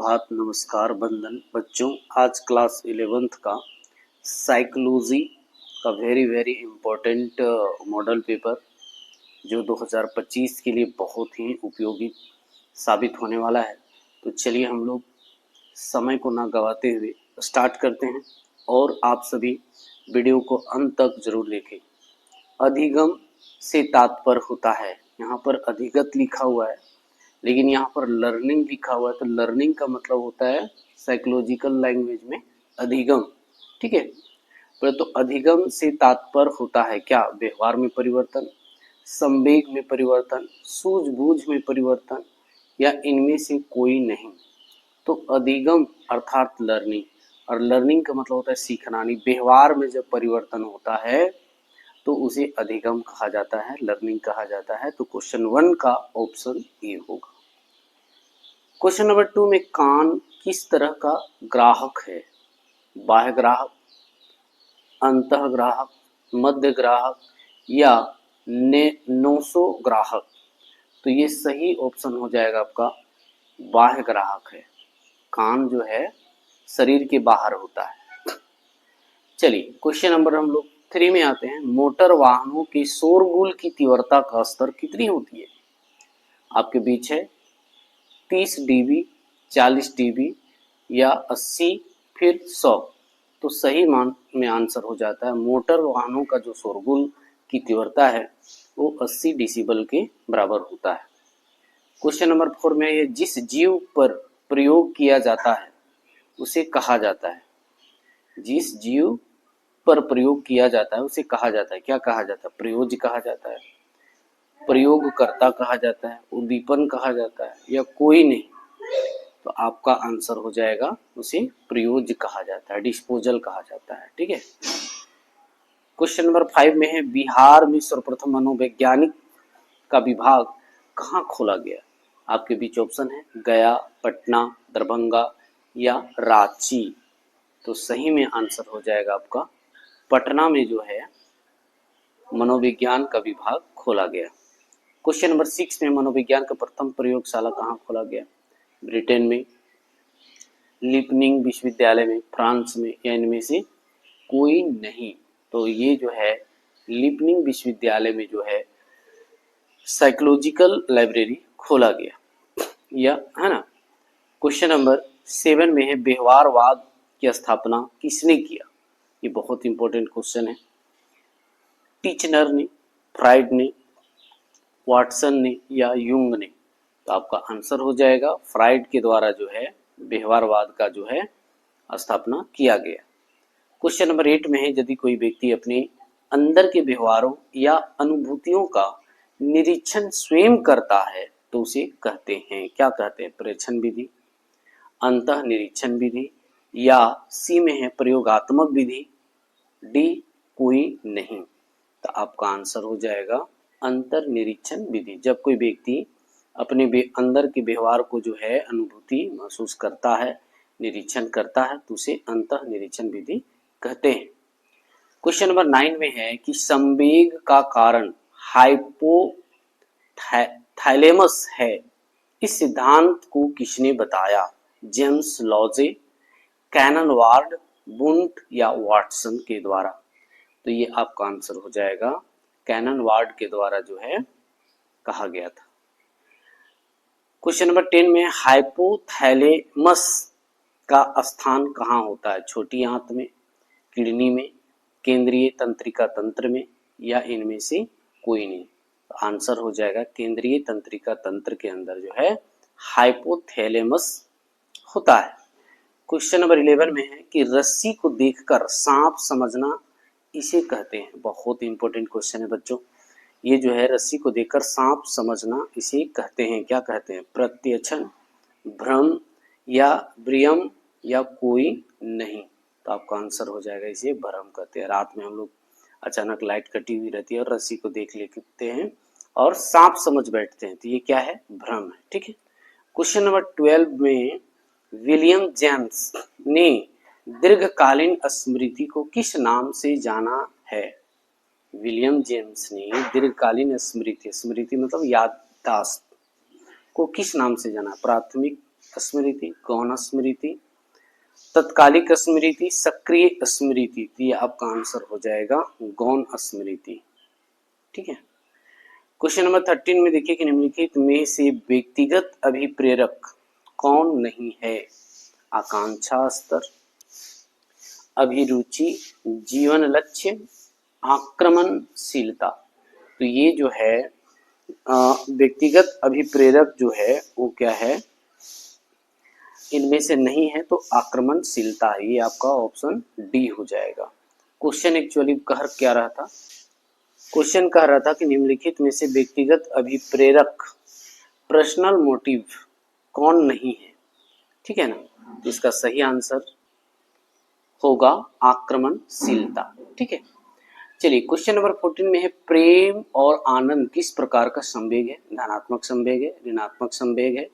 सुप्रभात, नमस्कार, वंदन बच्चों। आज क्लास 11th का साइकोलॉजी का वेरी इम्पोर्टेंट मॉडल पेपर जो 2025 के लिए बहुत ही उपयोगी साबित होने वाला है। तो चलिए हम लोग समय को ना गवाते हुए स्टार्ट करते हैं और आप सभी वीडियो को अंत तक जरूर देखें। अधिगम से तात्पर्य होता है, यहाँ पर अधिगत लिखा हुआ है लेकिन यहाँ पर लर्निंग लिखा हुआ है, तो लर्निंग का मतलब होता है साइकोलॉजिकल लैंग्वेज में अधिगम। ठीक है, परंतु अधिगम से तात्पर्य होता है क्या? व्यवहार में परिवर्तन, संवेग में परिवर्तन, सूझबूझ में परिवर्तन या इनमें से कोई नहीं। तो अधिगम अर्थात लर्निंग, और लर्निंग का मतलब होता है सीखना। व्यवहार में जब परिवर्तन होता है तो उसे अधिगम कहा जाता है, लर्निंग कहा जाता है। तो क्वेश्चन 1 का ऑप्शन ए होगा। क्वेश्चन नंबर 2 में कान किस तरह का ग्राहक है? बाह्य ग्राहक, अंतः ग्राहक, मध्य ग्राहक या नोसो ग्राहक? तो ये सही ऑप्शन हो जाएगा आपका बाह्य ग्राहक है। कान जो है शरीर के बाहर होता है। चलिए क्वेश्चन नंबर हम लोग 3 में आते हैं। मोटर वाहनों के शोरगुल की तीव्रता का स्तर कितनी होती है? आपके बीच है 30 dB, 40 dB या 80 फिर 100। तो सही मान में आंसर हो जाता है मोटर वाहनों का जो शोरगुल की तीव्रता है वो 80 डेसिबल के बराबर होता है। क्वेश्चन नंबर 4 में ये जिस जीव पर प्रयोग किया जाता है उसे कहा जाता है। जिस जीव पर प्रयोग किया जाता है उसे कहा जाता है, क्या कहा जाता है? प्रयोज्य कहा जाता है, प्रयोगकर्ता कहा जाता है, उद्दीपन कहा जाता है या कोई नहीं? तो आपका आंसर हो जाएगा उसे प्रयोज्य कहा जाता है, डिस्पोजल कहा जाता है। ठीक है, क्वेश्चन नंबर 5 में है बिहार में सर्वप्रथम मनोवैज्ञानिक का विभाग कहाँ खोला गया? आपके बीच ऑप्शन है गया, पटना, दरभंगा या रांची। तो सही में आंसर हो जाएगा आपका पटना में जो है मनोविज्ञान का विभाग खोला गया। क्वेश्चन नंबर 6 में मनोविज्ञान का प्रथम प्रयोगशाला कहाँ खोला गया? ब्रिटेन में, लीपनिंग विश्वविद्यालय में, फ्रांस में या इनमें से कोई नहीं? तो ये जो है लीपनिंग विश्वविद्यालय में जो है साइकोलॉजिकल लाइब्रेरी खोला गया, या है ना। क्वेश्चन नंबर 7 में है व्यवहारवाद की स्थापना किसने किया? ये बहुत इंपॉर्टेंट क्वेश्चन है। टीचनर ने, फ्राइड ने, वाटसन ने या युंग ने? तो आपका आंसर हो जाएगा फ्राइड के द्वारा जो है व्यवहारवाद का जो है स्थापना किया गया। क्वेश्चन नंबर 8 में है यदि कोई व्यक्ति अपने अंदर के व्यवहारों या अनुभूतियों का निरीक्षण स्वयं करता है तो उसे कहते हैं, क्या कहते हैं? प्रेक्षण विधि, अंतः निरीक्षण विधि या सी में है प्रयोगात्मक विधि, डी कोई नहीं? तो आपका आंसर हो जाएगा अंतर निरीक्षण विधि। जब कोई व्यक्ति अपने अंदर के व्यवहार को जो है अनुभूति महसूस करता है, निरीक्षण करता है, तो उसे अंतः निरीक्षण विधि कहते हैं। क्वेश्चन नंबर 9 में है कि संवेग का कारण हाइपोथैलेमस है। इस सिद्धांत को किसने बताया? जेम्स लॉजे, कैनन वार्ड, वुंट या वाटसन के द्वारा? तो ये आपका आंसर हो जाएगा कैनन वार्ड के द्वारा जो है कहा गया था। क्वेश्चन नंबर 10 में हाइपोथैलेमस का स्थान कहाँ होता है? छोटी आंत में, किडनी में, केंद्रीय तंत्रिका तंत्र में या इनमें से कोई नहीं? तो आंसर हो जाएगा केंद्रीय तंत्रिका तंत्र के अंदर जो है हाइपोथैलेमस होता है। क्वेश्चन नंबर 11 में है कि रस्सी को देखकर सांप समझना इसे कहते हैं। बहुत इंपॉर्टेंट क्वेश्चन है बच्चों। ये जो है रस्सी को देखकर सांप समझना इसे कहते हैं, क्या कहते हैं? प्रत्यक्षण, भ्रम या व्रियम या कोई नहीं? तो आपका आंसर हो जाएगा इसे भ्रम कहते हैं। रात में हम लोग अचानक लाइट कटी हुई रहती है और रस्सी को देख लेते हैं और सांप समझ बैठते हैं, तो ये क्या है? भ्रम है। ठीक है, क्वेश्चन नंबर 12 में विलियम जेम्स ने दीर्घकालीन स्मृति को किस नाम से जाना है? विलियम जेम्स ने दीर्घकालीन स्मृति, स्मृति मतलब याददाश्त, को किस नाम से जाना? प्राथमिक स्मृति, गौण स्मृति, तत्कालिक स्मृति, सक्रिय स्मृति। तो ये आपका आंसर हो जाएगा गौण स्मृति। ठीक है। क्वेश्चन नंबर 13 में देखिए कि निम्नलिखित में से व्यक्तिगत अभिप्रेरक कौन नहीं है? आकांक्षा स्तर, अभिरुचि, जीवन लक्ष्य, आक्रमणशीलता। तो ये जो है व्यक्तिगत अभिप्रेरक जो है वो क्या है? इनमें से नहीं है, तो आक्रमणशीलता है। ये आपका ऑप्शन डी हो जाएगा। क्वेश्चन एक्चुअली कह क्या रहा था? क्वेश्चन कह रहा था कि निम्नलिखित में से व्यक्तिगत अभिप्रेरक पर्सनल मोटिव कौन नहीं है? ठीक है ना। तो इसका सही आंसर होगा आक्रमणशीलता। ठीक है। चलिए क्वेश्चन नंबर 14 में है प्रेम और आनंद किस प्रकार का संवेग है? धनात्मक संवेग है, ऋणात्मक संवेग है,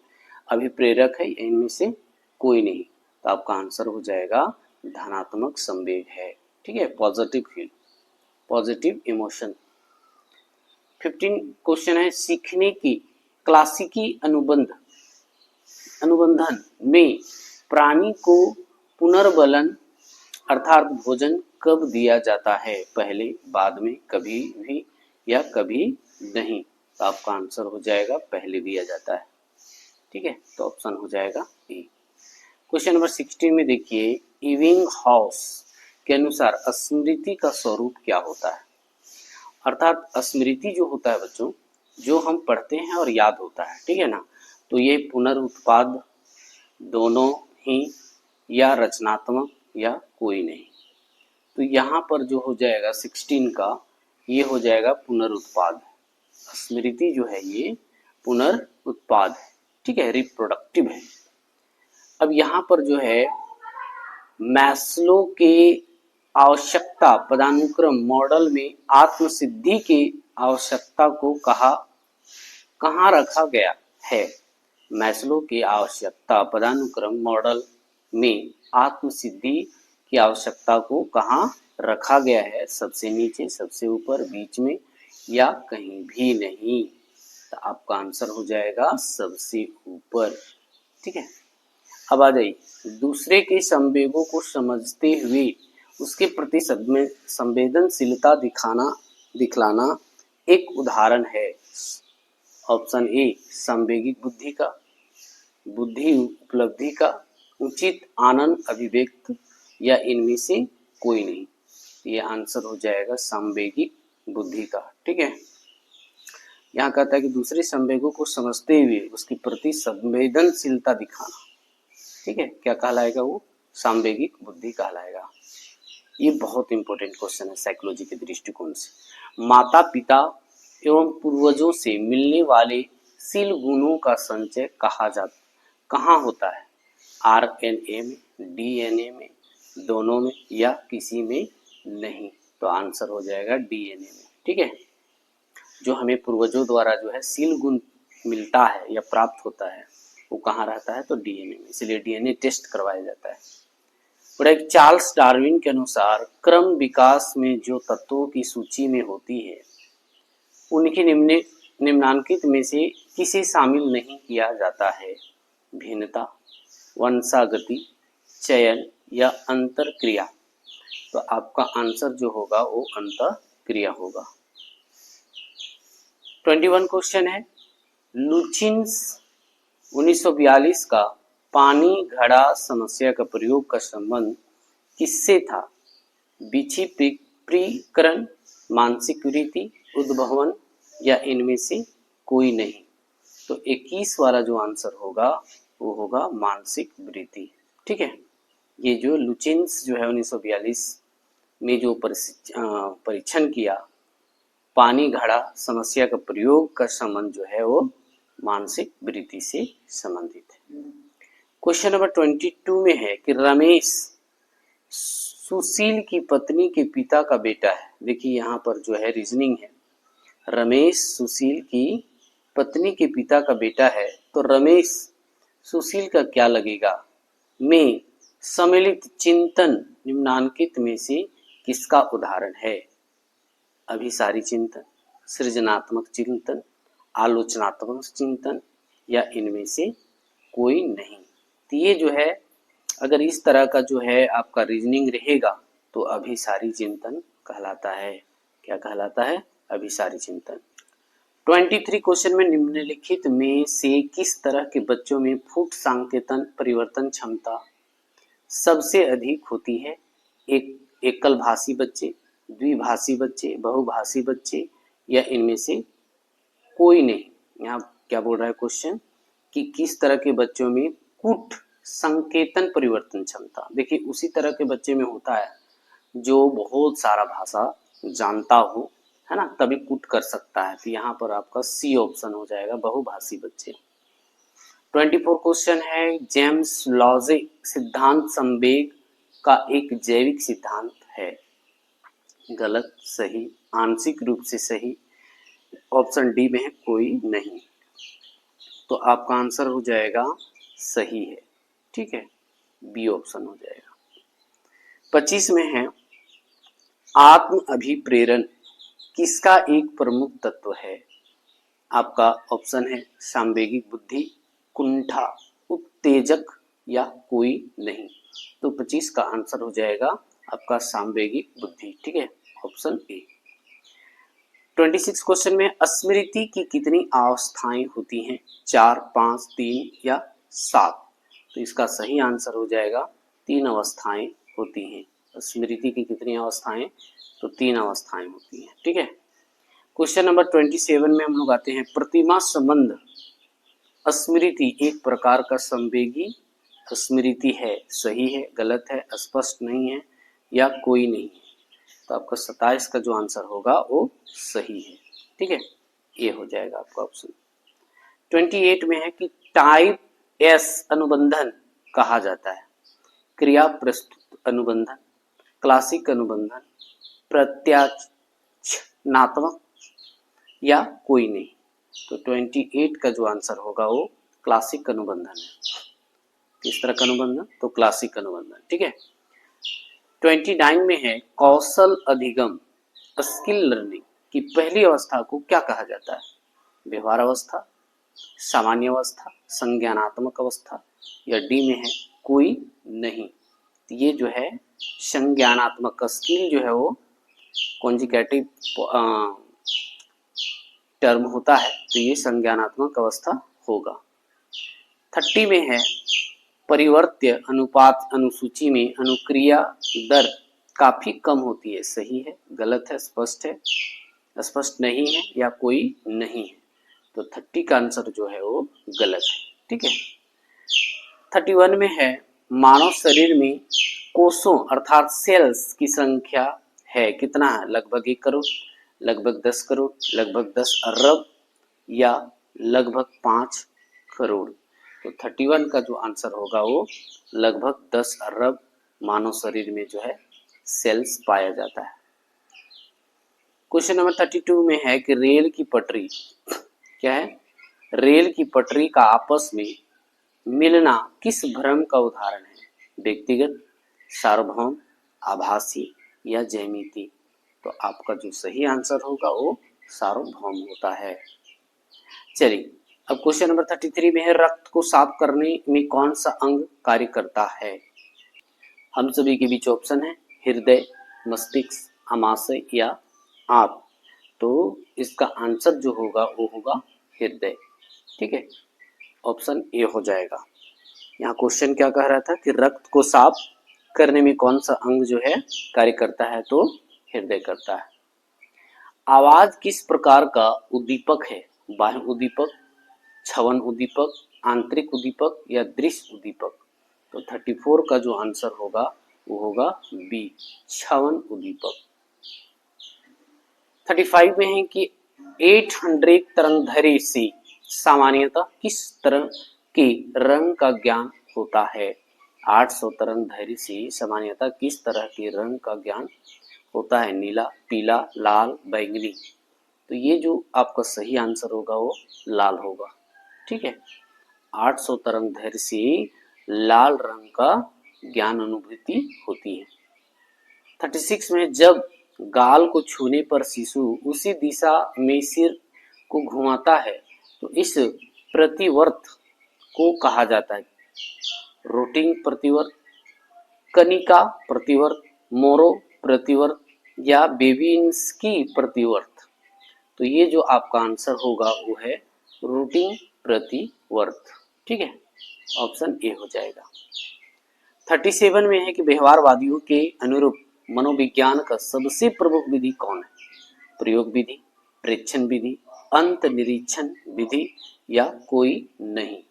अभिप्रेरक है, इनमें से कोई नहीं। तो आपका आंसर हो जाएगा धनात्मक संवेग है। ठीक है। Positive feel, positive emotion. 15 question है सीखने की क्लासिकी अनुबंधन में प्राणी को पुनर्बलन अर्थात भोजन कब दिया जाता है? पहले, बाद में, कभी भी या कभी नहीं। तो आपका आंसर हो जाएगा पहले दिया जाता है। ठीक है। तो ऑप्शन हो जाएगा ए। क्वेश्चन नंबर 16 में देखिए इविंगहाउस के अनुसार स्मृति का स्वरूप क्या होता है? अर्थात स्मृति जो होता है बच्चों, जो हम पढ़ते हैं और याद होता है, ठीक है ना। तो ये पुनरुत्पाद दोनों ही, या रचनात्मक, या कोई नहीं। तो यहाँ पर जो हो जाएगा 16 का, ये हो जाएगा पुनरुत्पाद। स्मृति जो है ये पुनरुत्पाद है। ठीक है, रिप्रोडक्टिव है। अब यहाँ पर जो है मैस्लो के आवश्यकता पदानुक्रम मॉडल में आत्मसिद्धि की आवश्यकता को कहाँ रखा गया है? मैस्लो के आवश्यकता पदानुक्रम मॉडल में आत्मसिद्धि की आवश्यकता को कहाँ रखा गया है? सबसे नीचे, सबसे ऊपर, बीच में, या कहीं भी नहीं। तो आपका आंसर हो जाएगा सबसे ऊपर। ठीक है। अब आ जाइए दूसरे के संवेगों को समझते हुए उसके प्रति संवेदनशीलता दिखलाना एक उदाहरण है। ऑप्शन ए संवेगिक बुद्धि का, बुद्धि उपलब्धि का, उचित आनंद अभिव्यक्त, या इनमें से कोई नहीं। ये आंसर हो जाएगा संवेगिक बुद्धि का। ठीक है। यहाँ कहता है कि दूसरे संवेगों को समझते हुए उसके प्रति संवेदनशीलता दिखाना। ठीक है, क्या कहलाएगा वो? सांवेगिक बुद्धि कहलाएगा। ये बहुत इंपॉर्टेंट क्वेश्चन है साइकोलॉजी के दृष्टिकोण से। माता पिता एवं पूर्वजों से मिलने वाले शील गुणों का संचय कहाँ होता है? आरएनए में, डीएनए में, दोनों में, या किसी में नहीं। तो आंसर हो जाएगा डीएनए में। ठीक है। जो हमें पूर्वजों द्वारा जो है शील गुण मिलता है या प्राप्त होता है वो कहाँ रहता है? तो डीएनए में। इसलिए डीएनए टेस्ट करवाया जाता है। और एक चार्ल्स डार्विन के अनुसार क्रम विकास में जो तत्वों की सूची में होती है उनकी निम्नांकित में से किसे शामिल नहीं किया जाता है? भिन्नता, वंशागति, चयन, या अंतरक्रिया। तो आपका आंसर जो होगा वो अंतरक्रिया होगा। 21 क्वेश्चन है लुचिन्स 1942 का पानी घड़ा समस्या का प्रयोग का संबंध किससे था? विक्षिप्तीकरण, मानसिक वृत्ति, उद्भवन, या इनमें से कोई नहीं। तो 21 वाला जो आंसर होगा वो होगा मानसिक वृत्ति। ठीक है। ये जो लुचिन्स जो है 1942 में जो परीक्षण किया पानी घड़ा समस्या का प्रयोग का संबंध जो है वो मानसिक वृत्ति से संबंधित है। क्वेश्चन नंबर 22 में है कि रमेश सुशील की पत्नी के पिता का बेटा है। देखिए यहाँ पर जो है रीजनिंग है। रमेश सुशील की पत्नी के पिता का बेटा है, तो रमेश सुशील का क्या लगेगा? में सम्मिलित चिंतन निम्नांकित में से किसका उदाहरण है? अभिसारी चिंतन, सृजनात्मक चिंतन, आलोचनात्मक चिंतन, या इनमें से कोई नहीं। तो ये जो है, अगर इस तरह का जो है आपका रीजनिंग रहेगा तो अभिसारी चिंतन कहलाता है। क्या कहलाता है? अभिसारी चिंतन। 23 क्वेश्चन में निम्नलिखित में से किस तरह के बच्चों में फुट सांकेतन परिवर्तन क्षमता सबसे अधिक होती है? एक एकल भाषी बच्चे, द्विभाषी बच्चे, बहुभाषी बच्चे, या इनमें से कोई नहीं। यहाँ क्या बोल रहा है क्वेश्चन कि किस तरह के बच्चों में कुट संकेतन परिवर्तन क्षमता। देखिए उसी तरह के बच्चे में होता है जो बहुत सारा भाषा जानता हो, है ना, तभी कुट कर सकता है। तो यहाँ पर आपका सी ऑप्शन हो जाएगा, बहुभाषी बच्चे। 24 क्वेश्चन है, जेम्स लॉजे सिद्धांत संवेग का एक जैविक सिद्धांत है। गलत, सही, आंशिक रूप से सही। ऑप्शन डी में है कोई नहीं। तो आपका आंसर हो जाएगा सही है, ठीक है, बी ऑप्शन हो जाएगा। 25 में है, आत्म अभिप्रेरण किसका एक प्रमुख तत्व है? आपका ऑप्शन है सांवेगिक बुद्धि, कुंठा, उत्तेजक, या कोई नहीं। तो 25 का आंसर हो जाएगा आपका सांवेगिक बुद्धि, ठीक है, ऑप्शन ए। 26 क्वेश्चन में स्मृति की कितनी अवस्थाएं होती हैं? 4, 5, 3 या 7? तो इसका सही आंसर हो जाएगा 3 अवस्थाएं होती हैं। स्मृति की कितनी अवस्थाएं? तो 3 अवस्थाएं होती हैं, ठीक है। क्वेश्चन नंबर 27 में हम लोग आते हैं, प्रतिमा संबंध स्मृति एक प्रकार का संवेगी स्मृति है। सही है, गलत है, स्पष्ट नहीं है, या कोई नहीं है। तो आपका 27 का जो आंसर होगा वो सही है, ठीक है, ये हो जाएगा आपका ऑप्शन। 28 में है कि टाइप एस अनुबंधन कहा जाता है। क्रिया प्रस्तुत अनुबंधन, क्लासिक अनुबंधन, प्रत्याचनात्मक, या कोई नहीं। तो 28 का जो आंसर होगा वो क्लासिक अनुबंधन है। किस तरह का अनुबंधन? तो क्लासिक अनुबंधन, ठीक है। 29 में है, कौशल अधिगम स्किल लर्निंग की पहली अवस्था को क्या कहा जाता है? व्यवहार अवस्था, सामान्य अवस्था, संज्ञानात्मक अवस्था, या डी में है कोई नहीं। तो ये जो है संज्ञानात्मक स्किल जो है वो कॉन्जुगेटिव टर्म होता है, तो ये संज्ञानात्मक अवस्था होगा। 30 में है, परिवर्त्य अनुपात अनुसूची में अनुक्रिया दर काफी कम होती है। सही है, गलत है, स्पष्ट है, स्पष्ट नहीं है, या कोई नहीं है। तो 30 का आंसर जो है वो गलत है, ठीक है। 31 में है, मानव शरीर में कोषों अर्थात सेल्स की संख्या है कितना है? लगभग 1 करोड़, लगभग 10 करोड़, लगभग 10 अरब, या लगभग 5 करोड़। तो 31 का जो आंसर होगा वो लगभग 10 अरब मानव शरीर में जो है सेल्स पाया जाता है। क्वेश्चन नंबर 32 में है कि रेल की पटरी क्या है? रेल की पटरी का आपस में मिलना किस भ्रम का उदाहरण है? व्यक्तिगत, सार्वभौम, आभासी, या ज्यामिति? तो आपका जो सही आंसर होगा वो सार्वभौम होता है। चलिए अब क्वेश्चन नंबर 33 में है, रक्त को साफ करने में कौन सा अंग कार्य करता है? हम सभी के बीच ऑप्शन है हृदय, मस्तिष्क, आमाशय, या आंत। तो इसका आंसर जो होगा वो होगा हृदय, ठीक है, ऑप्शन ए हो जाएगा। यहाँ क्वेश्चन क्या कह रहा था कि रक्त को साफ करने में कौन सा अंग जो है कार्य करता है? तो हृदय करता है। आवाज किस प्रकार का उद्दीपक है? बाह्य उद्दीपक, छवन उद्दीपक, आंतरिक उद्दीपक, या दृश्य उद्दीपक? तो 34 का जो आंसर होगा वो होगा बी, छवन उद्दीपक। 35 में है कि 800 तरंगधैर्य से सामान्यतः किस तरह के रंग का ज्ञान होता है? 800 तरंगधैर्य से सामान्यतः किस तरह के रंग का ज्ञान होता है? नीला, पीला, लाल, बैंगनी। तो ये जो आपका सही आंसर होगा वो लाल होगा, ठीक है। 800 तरंगधैर्य से लाल रंग का ज्ञान अनुभूति होती है। 36 में जब गाल को छूने पर शिशु उसी दिशा में सिर को घुमाता है तो इस प्रतिवर्त को कहा जाता है रूटिंग प्रतिवर्त, कनिका प्रतिवर्त, मोरो प्रतिवर्त या बेबिंस्की प्रतिवर्त। तो ये जो आपका आंसर होगा वो है रूटिंग प्रतिवर्त। ठीक है, ऑप्शन ए हो जाएगा। 37 में है कि व्यवहारवादियों के अनुरूप मनोविज्ञान का सबसे प्रमुख विधि कौन है? प्रयोग विधि, प्रेक्षण विधि, अंत निरीक्षण विधि या कोई नहीं।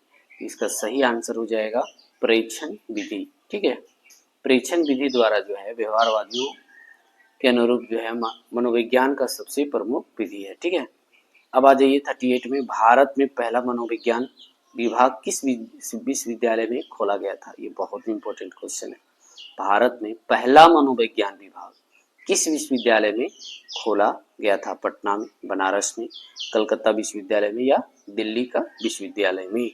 इसका सही आंसर हो जाएगा प्रेक्षण विधि। ठीक है, प्रेक्षण विधि द्वारा जो है व्यवहारवादियों के अनुरूप जो है मनोविज्ञान का सबसे प्रमुख विधि है। ठीक है, अब आ जाइए 38 में, भारत में पहला मनोविज्ञान विभाग किस विश्वविद्यालय में खोला गया था? ये बहुत इंपॉर्टेंट क्वेश्चन है। भारत में पहला मनोविज्ञान विभाग किस विश्वविद्यालय में खोला गया था? पटना में, बनारस में, कलकत्ता विश्वविद्यालय में या दिल्ली का विश्वविद्यालय में?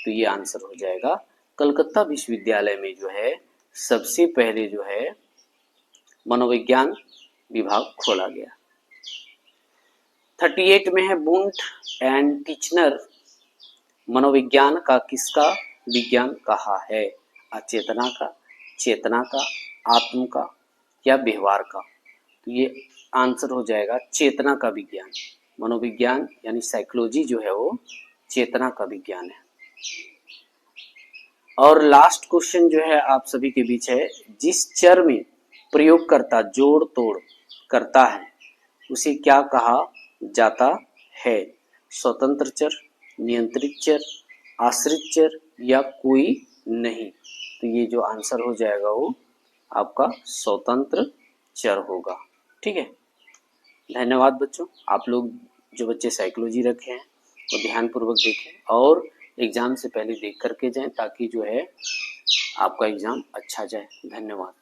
तो ये आंसर हो जाएगा कलकत्ता विश्वविद्यालय में जो है सबसे पहले जो है मनोविज्ञान विभाग खोला गया। 38 में है वुंट एंड टिचनर मनोविज्ञान का किसका विज्ञान कहा है? अचेतना का, चेतना का, आत्म का या व्यवहार का? तो ये आंसर हो जाएगा चेतना का विज्ञान। मनोविज्ञान यानी साइकोलॉजी जो है वो चेतना का विज्ञान है। और लास्ट क्वेश्चन जो है आप सभी के बीच है, जिस चर में प्रयोगकर्ता जोड़ तोड़ करता है उसे क्या कहा जाता है? स्वतंत्र चर, नियंत्रित चर, आश्रित चर या कोई नहीं? तो ये जो आंसर हो जाएगा वो आपका स्वतंत्र चर होगा। ठीक है, धन्यवाद बच्चों। आप लोग जो बच्चे साइकोलॉजी रखे हैं वो ध्यानपूर्वक देखें और एग्जाम से पहले देख करके जाएं ताकि जो है आपका एग्जाम अच्छा जाए। धन्यवाद।